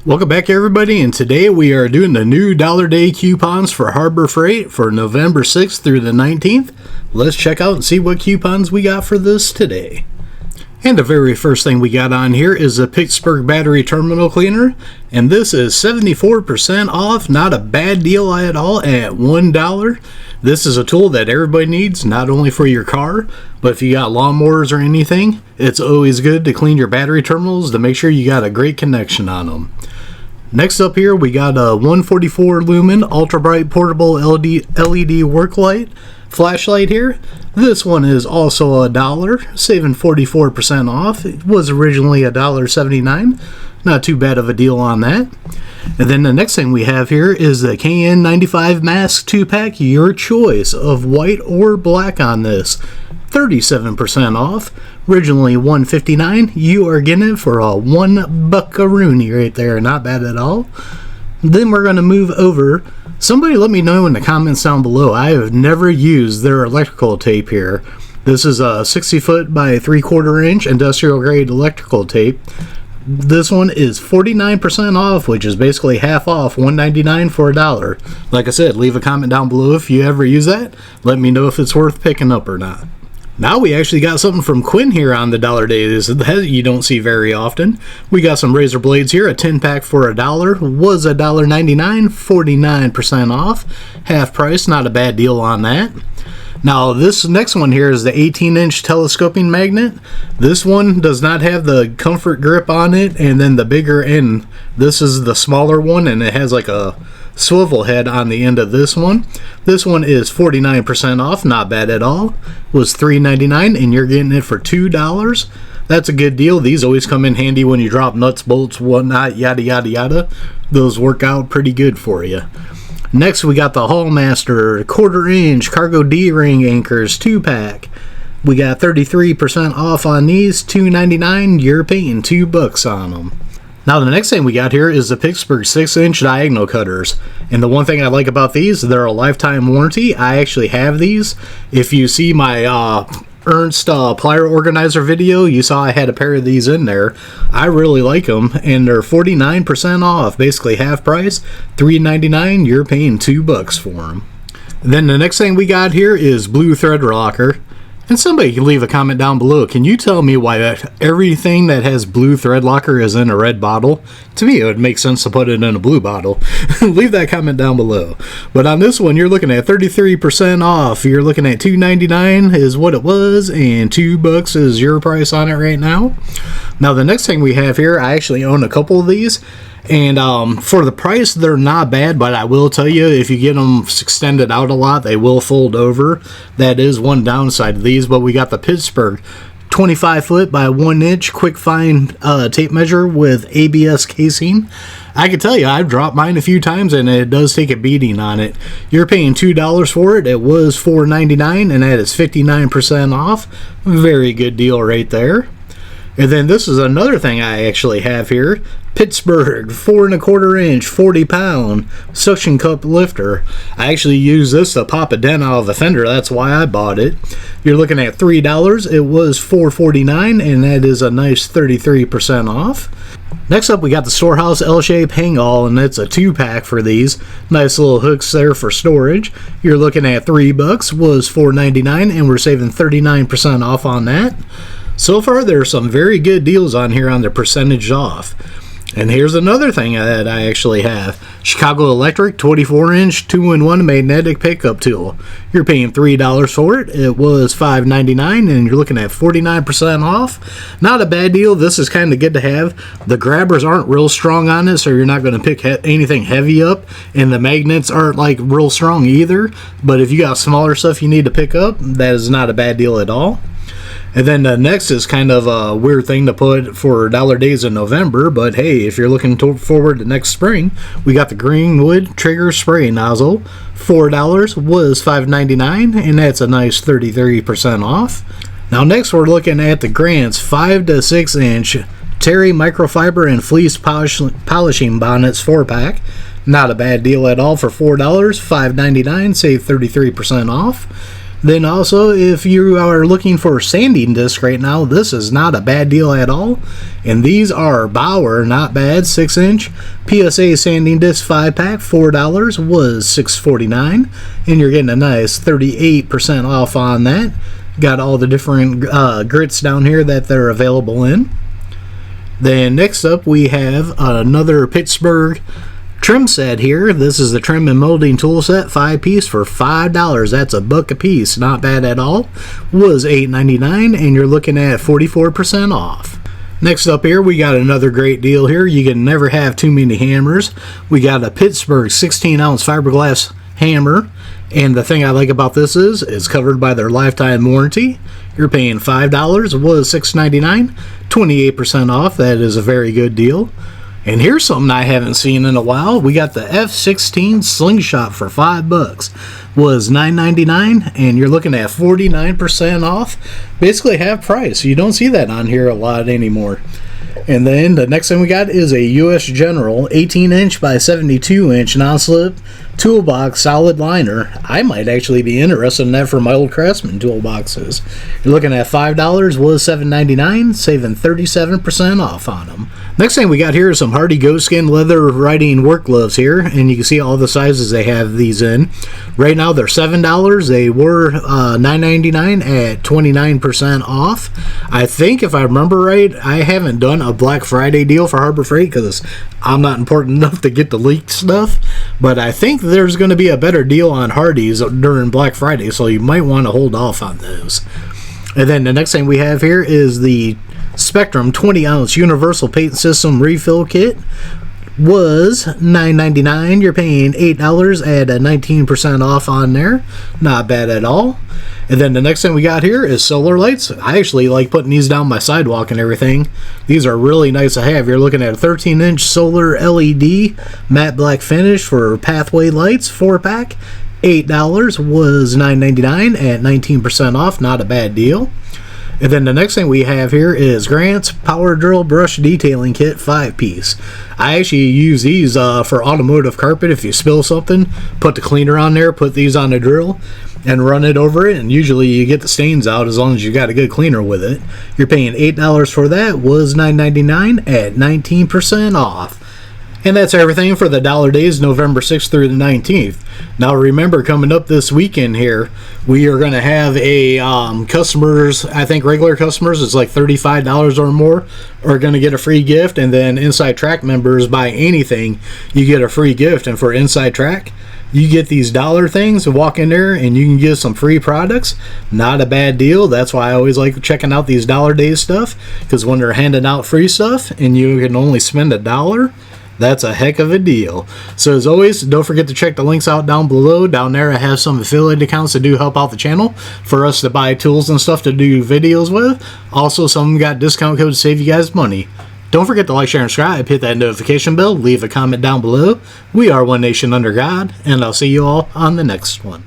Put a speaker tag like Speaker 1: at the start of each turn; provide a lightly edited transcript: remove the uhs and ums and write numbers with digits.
Speaker 1: Welcome back everybody, and today we are doing the new Dollar Day coupons for Harbor Freight for November 6th through the 19th. Let's check out and see what coupons we got for this today. And the very first thing we got on here is a Pittsburgh battery terminal cleaner, and this is 74% off, not a bad deal at all at $1. This is a tool that everybody needs, not only for your car, but if you got lawnmowers or anything, it's always good to clean your battery terminals to make sure you got a great connection on them. Next up here, we got a 144 lumen ultra bright portable LED work light flashlight here. This one is also $1, saving 44% off. It was originally $1.79. Not too bad of a deal on that. And then the next thing we have here is the KN95 mask 2-pack, your choice of white or black on this. 37% off. Originally $1.59. You are getting it for a $1 right there. Not bad at all. Then we're going to move over. Somebody let me know in the comments down below. I have never used their electrical tape here. This is a 60 foot by 3/4 inch industrial grade electrical tape. This one is 49% off, which is basically half off, $1.99 for $1. Like I said, leave a comment down below if you ever use that. Let me know if it's worth picking up or not. Now we actually got something from Quinn here on the Dollar Days that you don't see very often. We got some razor blades here, a 10-pack for $1, was $1.99, 49% off, half price, not a bad deal on that. Now this next one here is the 18-inch telescoping magnet. This one does not have the comfort grip on it, and then the bigger end, this is the smaller one, and it has like a swivel head on the end of this one. This one is 49% off, not bad at all. Was $3.99 and you're getting it for $2. That's a good deal. These always come in handy when you drop nuts, bolts, whatnot, yada yada yada. Those work out pretty good for you. Next we got the Hallmaster 1/4 inch cargo D-ring anchors 2-pack. We got 33% off on these, $2.99. You're paying $2 on them. Now the next thing we got here is the Pittsburgh 6-inch diagonal cutters. And the one thing I like about these, they're a lifetime warranty. I actually have these. If you see my Ernst plier organizer video, you saw I had a pair of these in there. I really like them, and they're 49% off, basically half price, $3.99. You're paying $2 for them. Then the next thing we got here is blue thread locker. And somebody can leave a comment down below. Can you tell me why everything that has blue thread locker is in a red bottle? To me, it would make sense to put it in a blue bottle. Leave that comment down below. But on this one, you're looking at 33% off. You're looking at $2.99 is what it was, and $2 is your price on it right now. Now, the next thing we have here, I actually own a couple of these. And for the price, they're not bad, but I will tell you, if you get them extended out a lot, they will fold over. That is one downside of these, but we got the Pittsburgh 25 foot by 1 inch quick find tape measure with ABS casing. I can tell you, I've dropped mine a few times, and it does take a beating on it. You're paying $2 for it. It was $4.99, and that is 59% off. Very good deal right there. And then this is another thing I actually have here. Pittsburgh 4 1/4 inch 40 pound suction cup lifter. I actually use this to pop a dent out of a fender. That's why I bought it. You're looking at $3. It was $4.49, and that is a nice 33% off. Next up, we got the Storehouse L-shape hang-all, and it's a 2-pack for these. Nice little hooks there for storage. You're looking at $3. Was $4.99, and we're saving 39% off on that. So far, there are some very good deals on here on the percentage off. And here's another thing that I actually have. Chicago Electric 24-inch 2-in-1 magnetic pickup tool. You're paying $3 for it. It was $5.99, and you're looking at 49% off. Not a bad deal. This is kind of good to have. The grabbers aren't real strong on it, so you're not going to pick anything heavy up. And the magnets aren't like real strong either. But if you got smaller stuff you need to pick up, that is not a bad deal at all. And then the next is kind of a weird thing to put for Dollar Days in November, but hey, if you're looking forward to next spring, we got the Greenwood Trigger Spray Nozzle. $4 was $5.99, and that's a nice 33% off. Now next we're looking at the Grant's 5 to 6 inch Terry microfiber and fleece polishing bonnets 4-pack. Not a bad deal at all for $4, $5.99, save 33% off. Then also, if you are looking for sanding discs right now, this is not a bad deal at all. And these are Bauer, not bad, 6-inch PSA sanding disc 5-pack, $4 was $6.49, and you're getting a nice 38% off on that. Got all the different grits down here that they're available in. Then next up we have another Pittsburgh trim set here. This is the trim and molding tool set, 5-piece for $5. That's a buck a piece. Not bad at all. Was $8.99, and you're looking at 44% off. Next up here, we got another great deal here. You can never have too many hammers. We got a Pittsburgh 16-ounce fiberglass hammer, and the thing I like about this is it's covered by their lifetime warranty. You're paying $5. Was $6.99, 28% off. That is a very good deal. And here's something I haven't seen in a while. We got the F16 Slingshot for $5. Was $9.99, and you're looking at 49% off. Basically half price. You don't see that on here a lot anymore. And then the next thing we got is a U.S. General 18-inch by 72-inch non-slip toolbox solid liner. I might actually be interested in that for my old Craftsman toolboxes. You're looking at $5, was $7.99, saving 37% off on them. Next thing we got here is some Hardy Goat Skin leather riding work gloves here, and you can see all the sizes they have these in. Right now they're $7. They were $9.99 at 29% off. I think if I remember right, I haven't done a Black Friday deal for Harbor Freight because I'm not important enough to get the leaked stuff, but I think there's going to be a better deal on Hardy's during Black Friday, so you might want to hold off on those. And then the next thing we have here is the Spectrum 20-ounce Universal Paint System Refill Kit. Was $9.99. You're paying $8 at a 19% off on there. Not bad at all. And then the next thing we got here is solar lights. I actually like putting these down my sidewalk and everything. These are really nice to have. You're looking at a 13-inch solar LED matte black finish for pathway lights, 4-pack. $8 was $9.99 at 19% off. Not a bad deal. And then the next thing we have here is Grant's Power Drill Brush Detailing Kit 5-piece. I actually use these for automotive carpet. If you spill something, put the cleaner on there, put these on the drill, and run it over it, and usually you get the stains out as long as you got a good cleaner with it. You're paying $8 for that. Was $9.99 at 19% off. And that's everything for the Dollar Days, November 6th through the 19th. Now remember, coming up this weekend here, we are going to have a customers, I think regular customers, it's like $35 or more, are going to get a free gift. And then Inside Track members, buy anything, you get a free gift. And for Inside Track, you get these dollar things, walk in there and you can get some free products. Not a bad deal. That's why I always like checking out these Dollar Days stuff, because when they're handing out free stuff and you can only spend $1, that's a heck of a deal. So as always, don't forget to check the links out down below. Down there I have some affiliate accounts that do help out the channel for us to buy tools and stuff to do videos with. Also, some of them got discount codes to save you guys money. Don't forget to like, share, and subscribe. Hit that notification bell. Leave a comment down below. We are One Nation Under God, and I'll see you all on the next one.